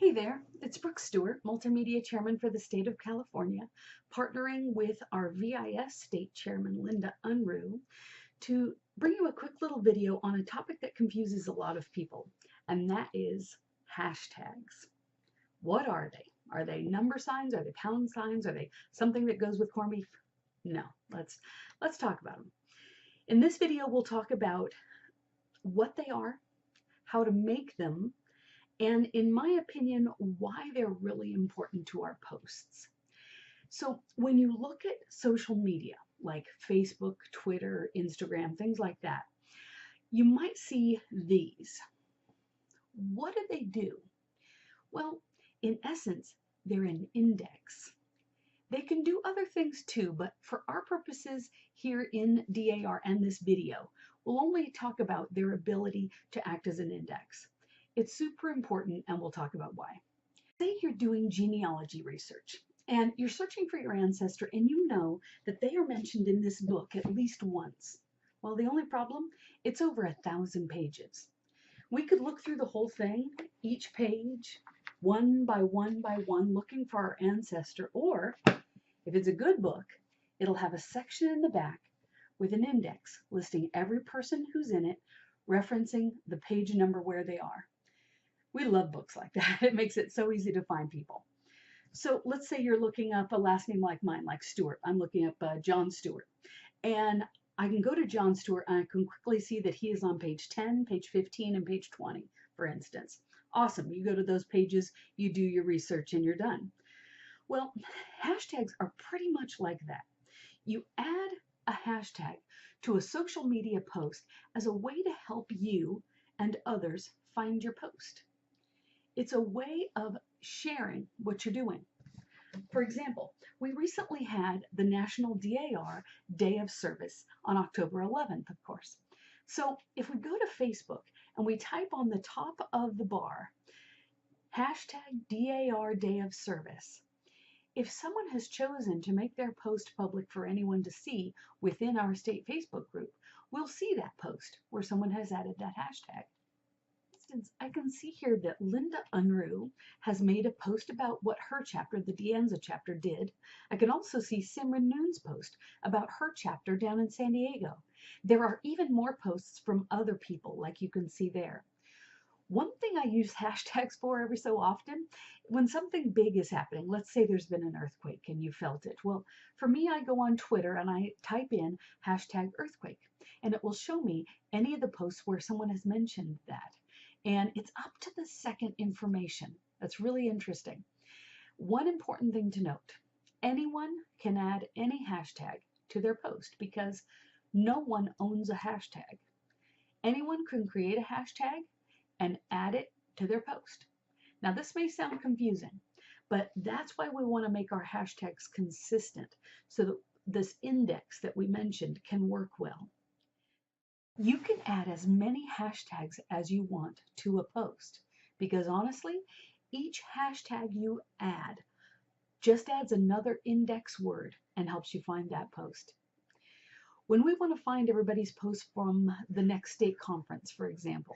Hey there, it's Brooke Stewart, Multimedia Chairman for the State of California, partnering with our VIS State Chairman, Linda Unruh, to bring you a quick little video on a topic that confuses a lot of people, and that is hashtags. What are they? Are they number signs? Are they pound signs? Are they something that goes with corned beef? No, let's talk about them. In this video, we'll talk about what they are, how to make them, and in my opinion, why they're really important to our posts. So when you look at social media, like Facebook, Twitter, Instagram, things like that, you might see these. What do they do? Well, in essence, they're an index. They can do other things too, but for our purposes here in DAR and this video, we'll only talk about their ability to act as an index. It's super important, and we'll talk about why. Say you're doing genealogy research, and you're searching for your ancestor, and you know that they are mentioned in this book at least once. Well, the only problem, it's over 1,000 pages. We could look through the whole thing, each page, one by one by one, looking for our ancestor, or if it's a good book, it'll have a section in the back with an index listing every person who's in it, referencing the page number where they are. We love books like that. It makes it so easy to find people. So let's say you're looking up a last name like mine, like Stewart. I'm looking up John Stewart. And I can go to John Stewart and I can quickly see that he is on page 10, page 15, and page 20, for instance. Awesome. You go to those pages, you do your research, and you're done. Well, hashtags are pretty much like that. You add a hashtag to a social media post as a way to help you and others find your post. It's a way of sharing what you're doing. For example, we recently had the National DAR Day of Service on October 11th, of course. So if we go to Facebook and we type on the top of the bar, hashtag DAR Day of Service, if someone has chosen to make their post public for anyone to see within our state Facebook group, we'll see that post where someone has added that hashtag. I can see here that Linda Unruh has made a post about what her chapter, the De Anza chapter, did. I can also see Simran Noon's post about her chapter down in San Diego. There are even more posts from other people, like you can see there. One thing I use hashtags for every so often, when something big is happening, let's say there's been an earthquake and you felt it. Well, for me, I go on Twitter and I type in hashtag earthquake, and it will show me any of the posts where someone has mentioned that. And it's up to the second information. That's really interesting. One important thing to note, anyone can add any hashtag to their post because no one owns a hashtag. Anyone can create a hashtag and add it to their post. Now this may sound confusing, but that's why we want to make our hashtags consistent so that this index that we mentioned can work well. You can add as many hashtags as you want to a post because honestly, each hashtag you add just adds another index word and helps you find that post. When we want to find everybody's post from the next state conference, for example,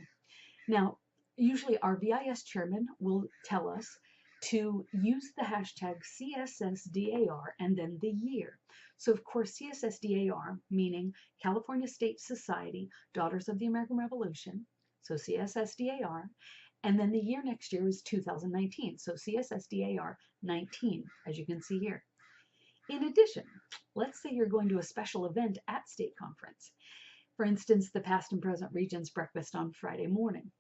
now usually our VIS chairman will tell us to use the hashtag CSSDAR and then the year. So of course CSSDAR, meaning California State Society Daughters of the American Revolution, so CSSDAR, and then the year next year is 2019, so CSSDAR 19, as you can see here. In addition, let's say you're going to a special event at state conference. For instance, the Past and Present Regents Breakfast on Friday morning.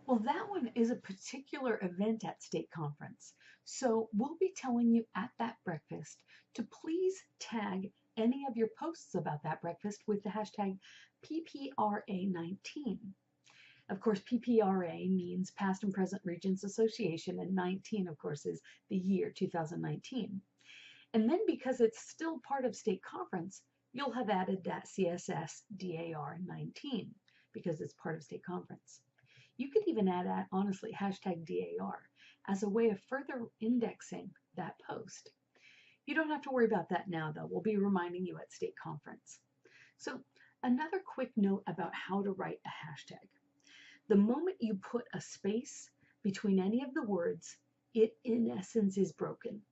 Well, that one is a particular event at state conference. So we'll be telling you at that breakfast to please tag any of your posts about that breakfast with the hashtag PPRA19. Of course, PPRA means Past and Present Regents Association, and 19, of course, is the year 2019. And then because it's still part of state conference, you'll have added that CSSDAR 19 because it's part of state conference. You could even add, honestly, hashtag DAR as a way of further indexing that post. You don't have to worry about that now, though. We'll be reminding you at state conference. So another quick note about how to write a hashtag. The moment you put a space between any of the words, it in essence is broken.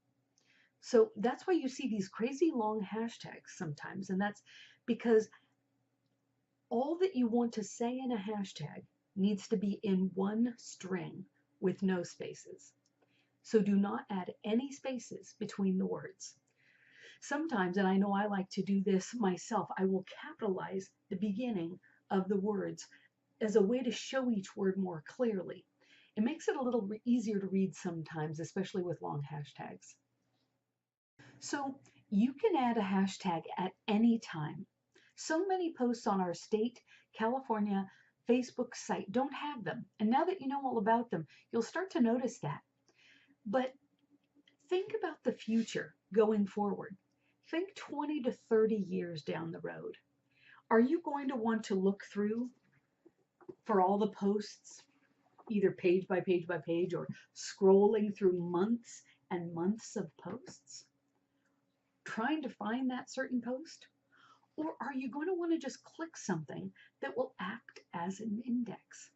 So that's why you see these crazy long hashtags sometimes, and that's because all that you want to say in a hashtag needs to be in one string with no spaces. So do not add any spaces between the words. Sometimes, and I know I like to do this myself, I will capitalize the beginning of the words as a way to show each word more clearly. It makes it a little easier to read sometimes, especially with long hashtags. So you can add a hashtag at any time. So many posts on our state, California, Facebook site don't have them. And now that you know all about them, you'll start to notice that. But think about the future going forward. Think 20 to 30 years down the road. Are you going to want to look through for all the posts, either page by page by page, or scrolling through months and months of posts, trying to find that certain post? Or are you going to want to just click something that will act as an index?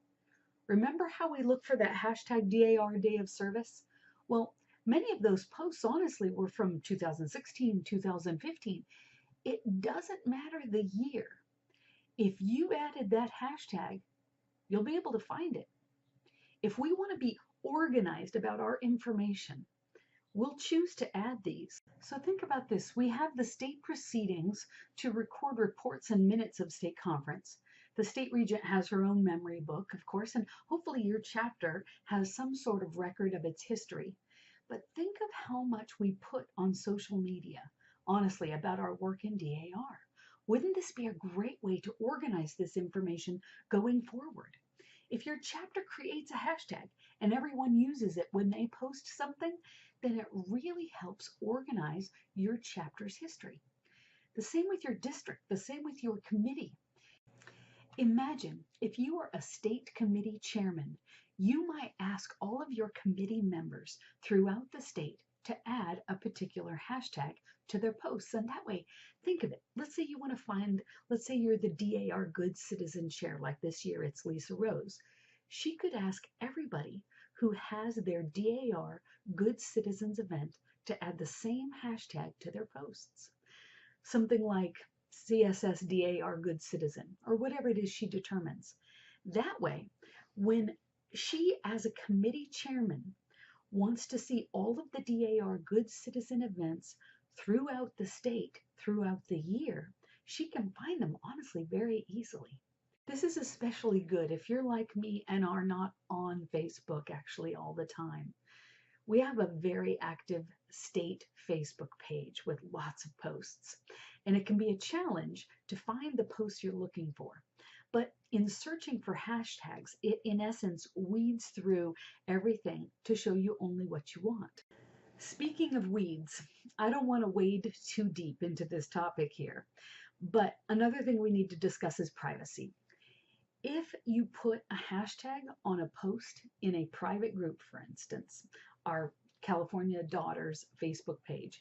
Remember how we looked for that hashtag DAR Day of Service? Well, many of those posts honestly were from 2016, 2015. It doesn't matter the year. If you added that hashtag, you'll be able to find it. If we want to be organized about our information, we'll choose to add these. So think about this. We have the state proceedings to record reports and minutes of state conference. The state regent has her own memory book, of course, and hopefully your chapter has some sort of record of its history. But think of how much we put on social media, honestly, about our work in DAR. Wouldn't this be a great way to organize this information going forward? If your chapter creates a hashtag and everyone uses it when they post something, then it really helps organize your chapter's history. The same with your district, the same with your committee. Imagine if you are a state committee chairman, you might ask all of your committee members throughout the state to add a particular hashtag to their posts. And that way, think of it. Let's say you want to find, let's say you're the DAR Good Citizen Chair, like this year it's Lisa Rose. She could ask everybody who has their DAR Good Citizens event to add the same hashtag to their posts. Something like CSSDAR Good Citizen, or whatever it is she determines. That way, when she, as a committee chairman, wants to see all of the DAR Good Citizen events throughout the state, throughout the year, she can find them honestly very easily. This is especially good if you're like me and are not on Facebook actually all the time. We have a very active state Facebook page with lots of posts, and it can be a challenge to find the posts you're looking for. But in searching for hashtags, it in essence weeds through everything to show you only what you want. Speaking of weeds, I don't want to wade too deep into this topic here, but another thing we need to discuss is privacy. If you put a hashtag on a post in a private group, for instance, our California Daughters Facebook page,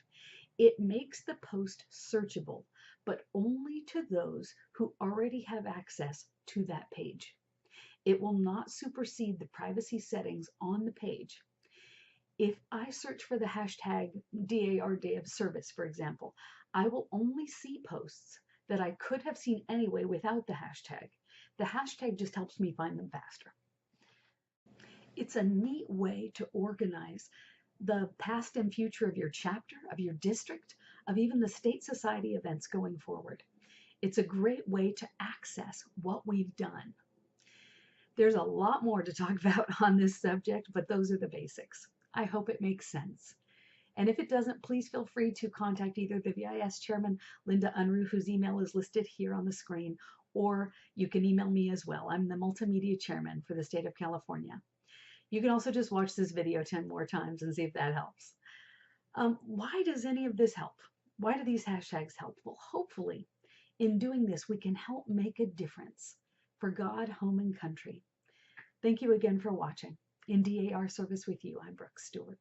it makes the post searchable, but only to those who already have access to that page. It will not supersede the privacy settings on the page. If I search for the hashtag DAR Day of Service, for example, I will only see posts that I could have seen anyway without the hashtag. The hashtag just helps me find them faster. It's a neat way to organize the past and future of your chapter, of your district, of even the state society events going forward. It's a great way to access what we've done. There's a lot more to talk about on this subject, but those are the basics. I hope it makes sense. And if it doesn't, please feel free to contact either the VIS chairman, Linda Unruh, whose email is listed here on the screen, or you can email me as well. I'm the multimedia chairman for the state of California. You can also just watch this video 10 more times and see if that helps. Why does any of this help? Why do these hashtags help? Well, hopefully, in doing this, we can help make a difference for God, home, and country. Thank you again for watching. In DAR service with you, I'm Brooke Stewart.